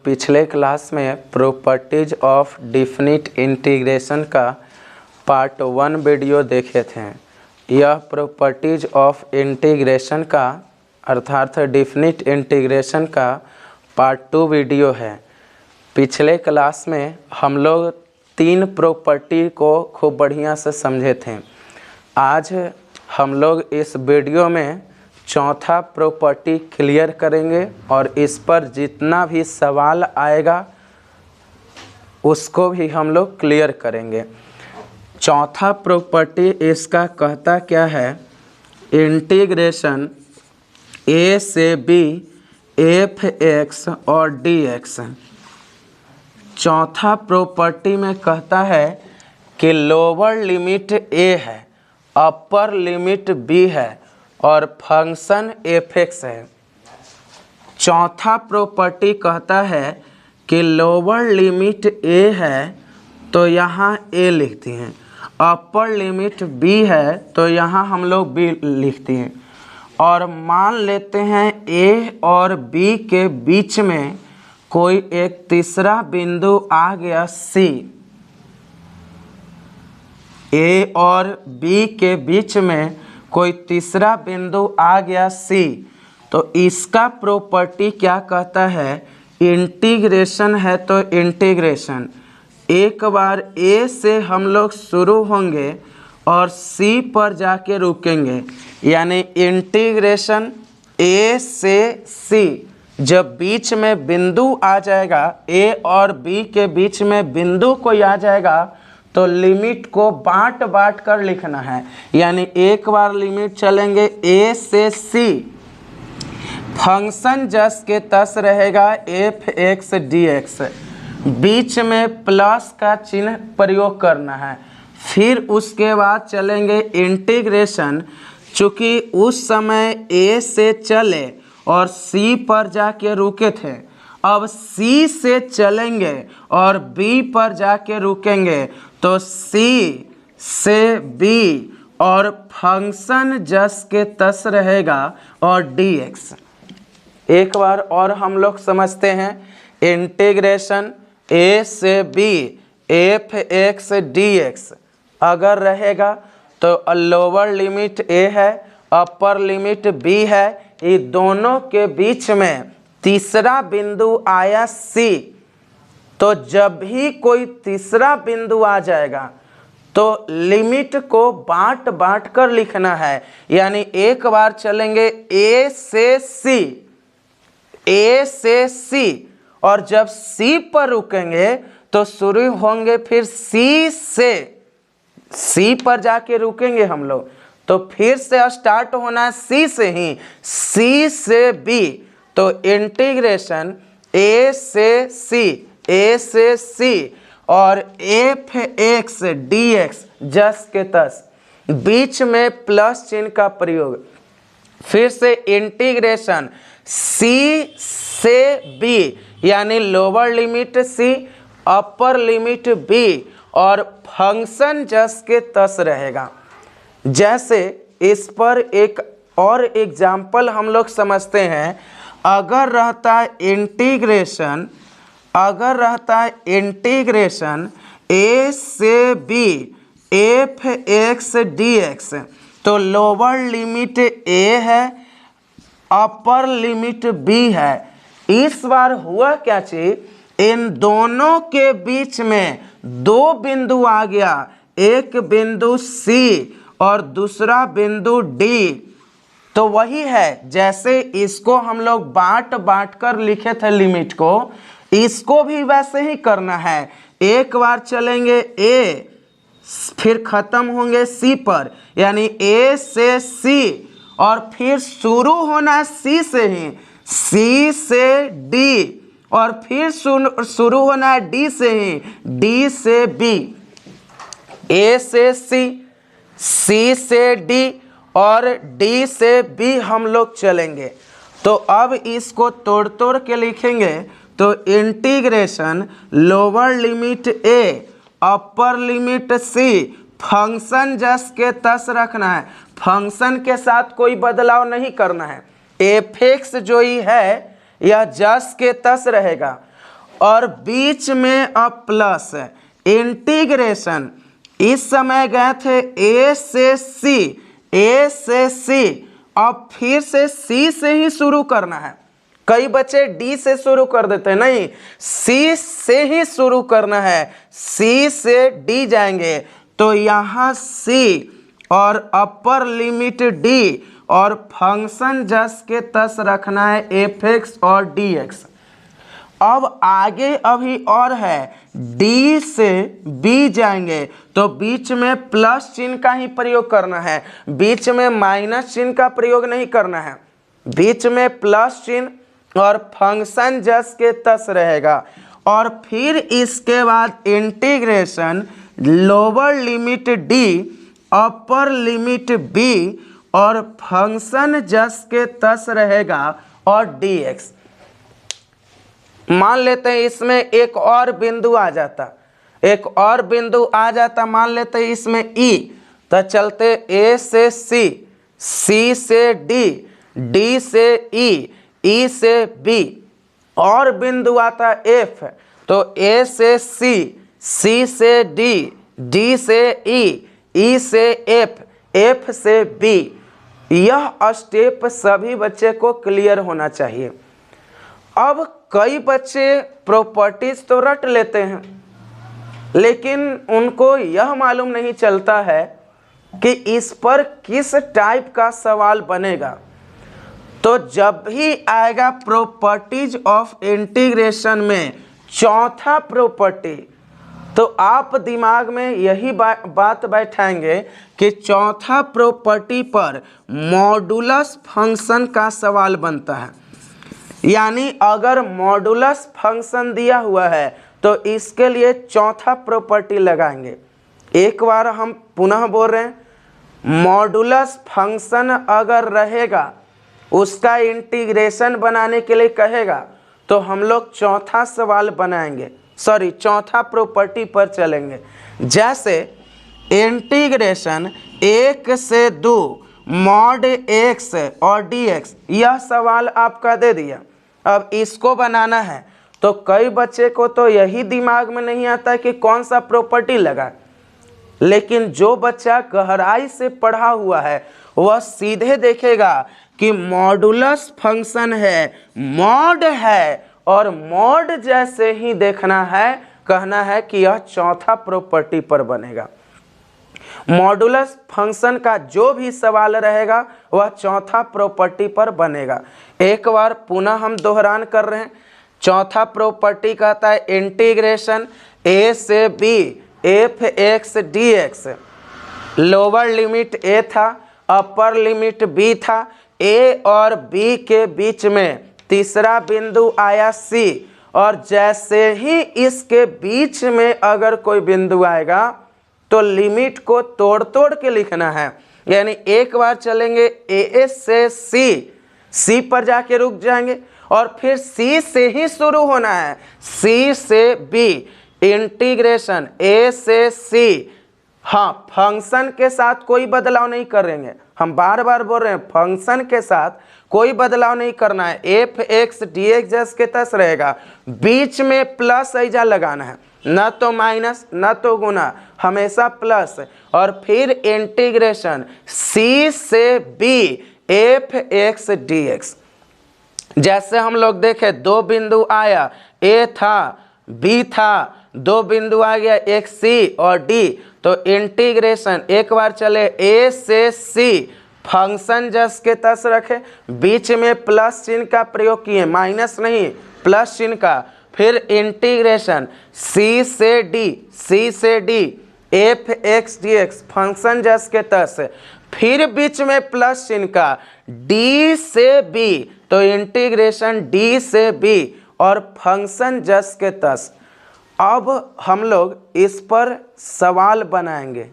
पिछले क्लास में properties of definite integration का पार्ट 1 वीडियो देखे थे। यह प्रॉपर्टीज ऑफ इंटीग्रेशन का अर्थात डिफिनिट इंटीग्रेशन का पार्ट 2 वीडियो है। पिछले क्लास में हम लोग 3 प्रॉपर्टी को खूब बढ़िया से समझे थे। आज हम लोग इस वीडियो में चौथा प्रॉपर्टी क्लियर करेंगे और इस पर जितना भी सवाल आएगा उसको भी हम लोग क्लियर करेंगे। चौथा प्रॉपर्टी इसका कहता क्या है, इंटीग्रेशन a से b f(x) और dx। चौथा प्रॉपर्टी में कहता है कि लोअर लिमिट a है, अपर लिमिट b है और फंक्शन f(x) है। चौथा प्रॉपर्टी कहता है कि लोअर लिमिट a है तो यहाँ a लिखती हैं, अपर लिमिट b है तो यहाँ हम लोग b लिखती हैं। और मान लेते हैं a और b के बीच में कोई एक तीसरा बिंदु आ गया c। a और b के बीच में कोई तीसरा बिंदु आ गया c, तो इसका प्रॉपर्टी क्या कहता है, इंटीग्रेशन है तो इंटीग्रेशन एक बार a से हम लोग शुरू होंगे और c पर जाके रुकेंगे, यानी इंटीग्रेशन a से c। जब बीच में बिंदु आ जाएगा, a और b के बीच में बिंदु कोई आ जाएगा तो लिमिट को बांट बांट कर लिखना है, यानी एक बार लिमिट चलेंगे a से c, फंक्शन जस के तस रहेगा f(x) dx, बीच में प्लस का चिन्ह प्रयोग करना है। फिर उसके बाद चलेंगे इंटीग्रेशन, चूँकि उस समय a से चले और c पर जाके रुके थे, अब c से चलेंगे और b पर जाके रुकेंगे तो c से b और फंक्शन जस के तस रहेगा और dx। एक बार और हम लोग समझते हैं, इंटीग्रेशन a से b f(x) dx अगर रहेगा तो लोअर लिमिट a है, अपर लिमिट b है, ये दोनों के बीच में तीसरा बिंदु आया c। तो जब भी कोई तीसरा बिंदु आ जाएगा तो लिमिट को बांट बांट कर लिखना है, यानी एक बार चलेंगे a से c और जब c पर रुकेंगे तो शुरू होंगे फिर c पर जाके रुकेंगे हम लोग, तो फिर से स्टार्ट होना है c से ही, c से b। तो इंटीग्रेशन a से c और f(x) dx जस के तस, बीच में प्लस चिन्ह का प्रयोग। फिर से इंटीग्रेशन c से b, यानी lower limit c, upper limit b और फंक्शन जस के तस रहेगा। जैसे इस पर एक और एग्जाम्पल हम लोग समझते हैं, अगर रहता इंटीग्रेशन a से b f(x) dx, तो लोअर लिमिट a है, अपर लिमिट b है। इस बार हुआ क्या चीज, इन दोनों के बीच में दो बिंदु आ गया, एक बिंदु c और दूसरा बिंदु d। तो वही है, जैसे इसको हम लोग बांट बांट कर लिखे थे लिमिट को, इसको भी वैसे ही करना है। एक बार चलेंगे a, फिर खत्म होंगे c पर, यानी a से c और फिर शुरू होना c से ही, c से d और फिर शुरू होना है d से ही, d से b, a से c से d और d से b हम लोग चलेंगे। तो अब इसको तोड़ तोड़ के लिखेंगे, तो integration lower limit a, upper limit c, function जस के तस रखना है, फंक्शन के साथ कोई बदलाव नहीं करना है। f(x) जो ही है यह जस के तस रहेगा और बीच में अब प्लस। इंटीग्रेशन इस समय गए थे ए से सी, ए से सी, अब फिर से सी से ही शुरू करना है। कई बच्चे डी से शुरू कर देते हैं, नहीं, सी से ही शुरू करना है। सी से डी जाएंगे तो यहाँ सी और अपर लिमिट डी और फंक्शन जस के तस रखना है एफ एक्स और डी एक्स। अब आगे अभी और है, डी से बी जाएंगे तो बीच में प्लस चिन्ह का ही प्रयोग करना है, बीच में माइनस चिन्ह का प्रयोग नहीं करना है। बीच में प्लस चिन्ह और फंक्शन जस के तस रहेगा। और फिर इसके बाद integration lower limit D upper limit B और फंक्शन जस के तस रहेगा और डी एक्स। मान लेते हैं इसमें एक और बिंदु आ जाता, एक और बिंदु आ जाता, मान लेते हैं इसमें ई, तो चलते ए से सी, सी से डी, डी से ई, ई से बी, और बिंदु आता एफ, तो ए से सी, सी से डी, डी से ई, ई से एफ, एफ से बी। यह स्टेप सभी बच्चे को क्लियर होना चाहिए। अब कई बच्चे प्रॉपर्टीज तो रट लेते हैं, लेकिन उनको यह मालूम नहीं चलता है कि इस पर किस टाइप का सवाल बनेगा। तो जब भी आएगा प्रॉपर्टीज ऑफ इंटीग्रेशन में चौथा प्रॉपर्टी, तो आप दिमाग में यही बात बैठाएंगे कि चौथा प्रॉपर्टी पर मॉडुलस फंक्शन का सवाल बनता है। यानी अगर मॉडुलस फंक्शन दिया हुआ है तो इसके लिए चौथा प्रॉपर्टी लगाएंगे। एक बार हम पुनः बोल रहे हैं, मॉडुलस फंक्शन अगर रहेगा, उसका इंटीग्रेशन बनाने के लिए कहेगा, तो हम लोग चौथा सवाल बनाएंगे, सॉरी चौथा प्रॉपर्टी पर चलेंगे। जैसे इंटीग्रेशन 1 से 2 मॉड एक्स और डी एक्स, यह सवाल आपका दे दिया। अब इसको बनाना है तो कई बच्चे को तो यही दिमाग में नहीं आता कि कौन सा प्रॉपर्टी लगा, लेकिन जो बच्चा गहराई से पढ़ा हुआ है वह सीधे देखेगा कि मॉडुलस फंक्शन है, मॉड है, और मॉड जैसे ही देखना है, कहना है कि यह चौथा प्रॉपर्टी पर बनेगा। मॉडुलस फंक्शन का जो भी सवाल रहेगा वह चौथा प्रॉपर्टी पर बनेगा। एक बार पुनः हम दोहरान कर रहे हैं। चौथा प्रॉपर्टी कहता है इंटीग्रेशन ए से B F X D X, lower limit A था, अपर लिमिट बी था, ए और बी के बीच में तीसरा बिंदु आया सी, और जैसे ही इसके बीच में अगर कोई बिंदु आएगा तो लिमिट को तोड़ तोड़ के लिखना है। यानी एक बार चलेंगे ए से सी, सी पर जाके रुक जाएंगे, और फिर सी से ही शुरू होना है, सी से बी, इंटीग्रेशन ए से सी। हाँ, फंक्शन के साथ कोई बदलाव नहीं करेंगे, हम बार बार बोल रहे हैं फंक्शन के साथ कोई बदलाव नहीं करना है। एफ एक्स डी एक्स जैस के तस रहेगा, बीच में प्लस ऐजा लगाना है, न तो माइनस न तो गुना, हमेशा प्लस। और फिर इंटीग्रेशन सी से B F X D X. जैसे हम लोग देखें दो बिंदु आया, ए था बी था, दो बिंदु आ गया एक सी और डी, तो इंटीग्रेशन एक बार चले ए से सी, फंक्शन जस के तस रखे, बीच में प्लस चिन्ह का प्रयोग किए, माइनस नहीं प्लस चिन्ह का। फिर इंटीग्रेशन सी से डी, सी से D F X D x, function जस के तस, फिर बीच में प्लस चिन्ह का, डी से बी, तो इंटीग्रेशन डी से बी और फंक्शन जस के तस। अब हम लोग इस पर सवाल बनाएंगे।